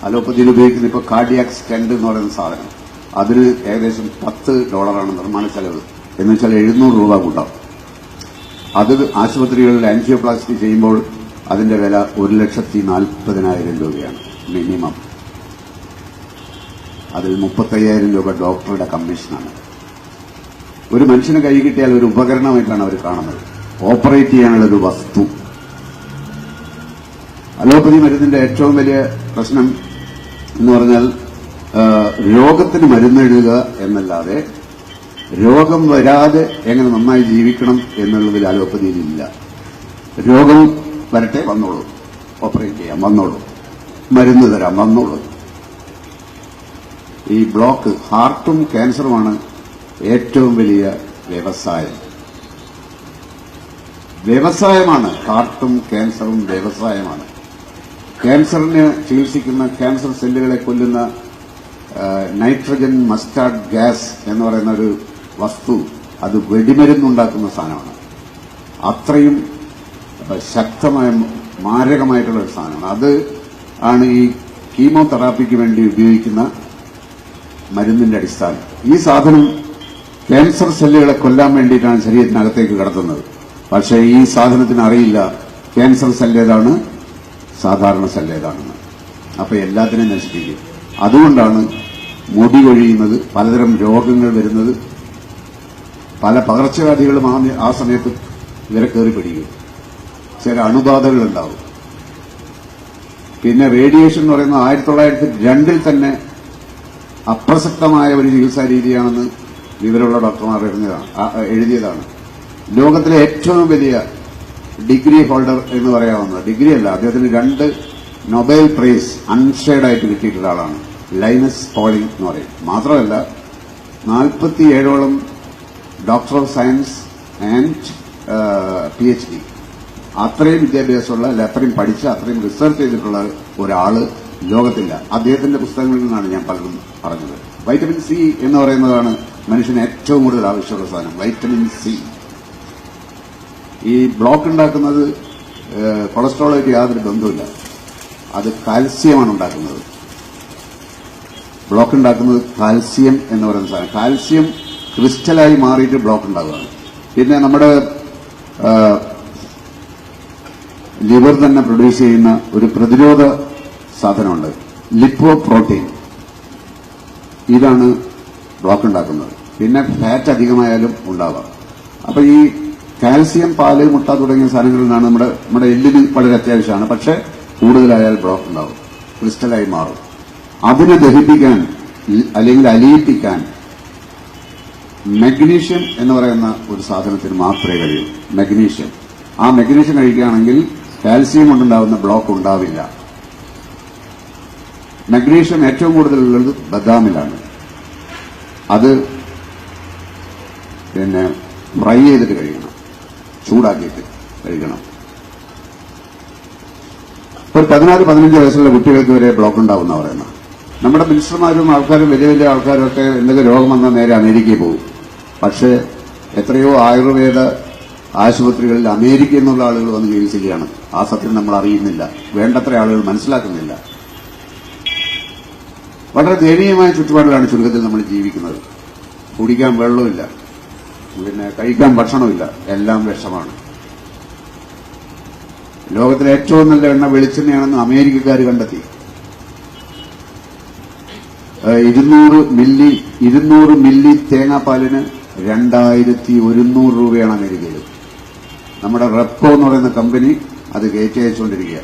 അലോപ്പതിയിൽ ഉപയോഗിക്കുന്ന ഇപ്പോൾ cardiac stent എന്ന് പറയുന്ന സാധനം, അതിന് ഏകദേശം $10 നിർമ്മാണ ചെലവ്. എന്ന് വെച്ചാൽ 700 രൂപ കൂട്ടാം. അത് ആശുപത്രികളിൽ ആൻജിയോപ്ലാസ്റ്റി ചെയ്യുമ്പോൾ അതിന്റെ വില 1,40,40,000 രൂപയാണ് മിനിമം. അതിൽ 35,000 രൂപ ഡോക്ടറുടെ കമ്മീഷനാണ്. ഒരു മനുഷ്യന് കൈ കിട്ടിയാൽ ഒരു ഉപകരണമായിട്ടാണ് അവർ കാണുന്നത്, ഓപ്പറേറ്റ് ചെയ്യാനുള്ള ഒരു വസ്തു. അലോപ്പതി മരുന്നിന്റെ ഏറ്റവും വലിയ പ്രശ്നം എന്ന് പറഞ്ഞാൽ രോഗത്തിന് മരുന്നെഴുതുക എന്നല്ലാതെ രോഗം വരാതെ എങ്ങനെ നന്നായി ജീവിക്കണം എന്നുള്ളതിൽ അലോപ്പതിയിലില്ല. രോഗം വരട്ടെ, വന്നോളൂ, ഓപ്പറേറ്റ് ചെയ്യാം, വന്നോളൂ, മരുന്ന് തരാം, വന്നോളൂ. ഈ ബ്ലോക്ക്, ഹാർട്ടും ക്യാൻസറുമാണ് ഏറ്റവും വലിയ വ്യവസായം. വ്യവസായമാണ് ഹാർട്ടും ക്യാൻസറും, വ്യവസായമാണ്. ക്യാൻസറിന് ചികിത്സിക്കുന്ന ക്യാൻസർ സെല്ലുകളെ കൊല്ലുന്ന നൈട്രജൻ മസ്റ്റാർഡ് ഗ്യാസ് എന്ന് പറയുന്ന ഒരു വസ്തു, അത് വെടിമരുന്നുണ്ടാക്കുന്ന സാധനമാണ്. അത്രയും ശക്തമായ മാരകമായിട്ടുള്ള ഒരു സാധനമാണ്. അത് ആണ് ഈ കീമോതെറാപ്പിക്ക് വേണ്ടി ഉപയോഗിക്കുന്ന മരുന്നിന്റെ അടിസ്ഥാനം. ഈ സാധനം ക്യാൻസർ സെല്ലുകളെ കൊല്ലാൻ വേണ്ടിയിട്ടാണ് ശരീരത്തിനകത്തേക്ക് കടത്തുന്നത്. പക്ഷേ ഈ സാധനത്തിന് അറിയില്ല ക്യാൻസർ സെല്ലേതാണ്, സാധാരണ സെല്ലേതാണെന്ന്. അപ്പൊ എല്ലാത്തിനെയും നശിപ്പിക്കും. അതുകൊണ്ടാണ് മുടി കൊഴിയുന്നത്, പലതരം രോഗങ്ങൾ വരുന്നത്, പല പകർച്ചവ്യാധികളും ആ സമയത്ത് ഇവരെ കയറി പിടിക്കും. ചില അണുബാധകൾ ഉണ്ടാവും. പിന്നെ റേഡിയേഷൻ എന്ന് പറയുന്നത് 1902 തന്നെ അപ്രസക്തമായ ഒരു ചികിത്സാ രീതിയാണെന്ന് വിവരമുള്ള ഡോക്ടർമാർ എഴുതിയതാണ്. ലോകത്തിലെ ഏറ്റവും വലിയ ഡിഗ്രി ഹോൾഡർ എന്ന് പറയാവുന്നത്, ഡിഗ്രിയല്ല, അദ്ദേഹത്തിന് 2 നൊബേൽ പ്രൈസ് അൺഷെയർഡായിട്ട് കിട്ടിയിട്ടുള്ള ആളാണ്, ലൈനസ് പോളിംഗ് എന്ന് പറയും. മാത്രമല്ല 47ഓളം doctor of science and PhD, അത്രയും വിദ്യാഭ്യാസമുള്ള, അത്രയും പഠിച്ച, അത്രയും റിസർച്ച് ചെയ്തിട്ടുള്ള ഒരാള് ലോകത്തില്ല. അദ്ദേഹത്തിന്റെ പുസ്തകങ്ങളിൽ നിന്നാണ് ഞാൻ പലതും പറഞ്ഞത്. വൈറ്റമിൻ സി എന്ന് പറയുന്നതാണ് മനുഷ്യന് ഏറ്റവും കൂടുതൽ ആവശ്യമുള്ള സാധനം, വൈറ്റമിൻ സി. ഈ ബ്ലോക്ക് ഉണ്ടാക്കുന്നത് കൊളസ്ട്രോളായിട്ട് യാതൊരു ബന്ധവുമില്ല, അത് കാൽസ്യമാണ് ഉണ്ടാക്കുന്നത്. ബ്ലോക്ക് ഉണ്ടാക്കുന്നത് കാൽസ്യം എന്ന് പറയുന്ന സാധനം. കാൽസ്യം ക്രിസ്റ്റലായി മാറിയിട്ട് ബ്ലോക്ക് ഉണ്ടാകുകയാണ്. പിന്നെ നമ്മുടെ ലിവർ തന്നെ പ്രൊഡ്യൂസ് ചെയ്യുന്ന ഒരു പ്രതിരോധ സാധനമുണ്ട്, ലിപ്പോ പ്രോട്ടീൻ. ഇതാണ് ബ്ലോക്ക് ഉണ്ടാക്കുന്നത്. പിന്നെ ഫാറ്റ് അധികമായാലും ഉണ്ടാവാം. അപ്പൊ ഈ കാൽസ്യം, പാല്, മുട്ട തുടങ്ങിയ സാധനങ്ങളിൽ നിന്നാണ് നമ്മുടെ എല്ലിന് വളരെ അത്യാവശ്യമാണ്. പക്ഷെ കൂടുതലായാൽ ബ്ലോക്ക് ഉണ്ടാവും, ക്രിസ്റ്റലായി മാറും. അതിനെ ദഹിപ്പിക്കാൻ അല്ലെങ്കിൽ അലിയിപ്പിക്കാൻ മഗ്നീഷ്യം എന്ന് പറയുന്ന ഒരു സാധനത്തിന് മാത്രമേ കഴിയൂ. മഗ്നീഷ്യം. ആ മഗ്നീഷ്യം കഴിക്കുകയാണെങ്കിൽ കാൽസ്യം കൊണ്ടുണ്ടാവുന്ന ബ്ലോക്ക് ഉണ്ടാവില്ല. മഗ്നീഷ്യം ഏറ്റവും കൂടുതലുള്ളത് ബദാമിലാണ്. അത് പിന്നെ ഫ്രൈ ചെയ്തിട്ട് കഴിക്കണം, ചൂടാക്കിയിട്ട് കഴിക്കണം. ഒരു 14-15 വയസ്സുള്ള കുട്ടികൾക്ക് വരെ ബ്ലോക്ക് ഉണ്ടാവുന്ന പറയുന്നത്. നമ്മുടെ മിനിസ്റ്റർമാരും ആൾക്കാരും, വലിയ വലിയ ആൾക്കാരും ഒക്കെ എന്തെങ്കിലും രോഗം വന്നാൽ നേരെ അമേരിക്കയിൽ പോകും. പക്ഷേ എത്രയോ ആയുർവേദ ആശുപത്രികളിൽ അമേരിക്കയിൽ നിന്നുള്ള ആളുകൾ വന്ന് ചികിത്സിക്കുകയാണ്. ആ സത്യം നമ്മൾ അറിയുന്നില്ല, വേണ്ടത്ര ആളുകൾ മനസ്സിലാക്കുന്നില്ല. വളരെ ദയനീയമായ ചുറ്റുപാടിലാണ് ചുരുക്കത്തിൽ നമ്മൾ ജീവിക്കുന്നത്. കുടിക്കാൻ വെള്ളമില്ല, പിന്നെ കഴിക്കാൻ ഭക്ഷണമില്ല, എല്ലാം വിഷമാണ്. ലോകത്തിലെ ഏറ്റവും നല്ല എണ്ണ വെളിച്ചെണ്ണയാണെന്ന് അമേരിക്കക്കാർ കണ്ടെത്തി. 200 മില്ലി തേങ്ങാപ്പാലിന് 2100 രൂപയാണ് അമേരിക്കയിൽ. നമ്മുടെ റെപ്കോ എന്ന് പറയുന്ന കമ്പനി അത് കയറ്റി അയച്ചുകൊണ്ടിരിക്കുക.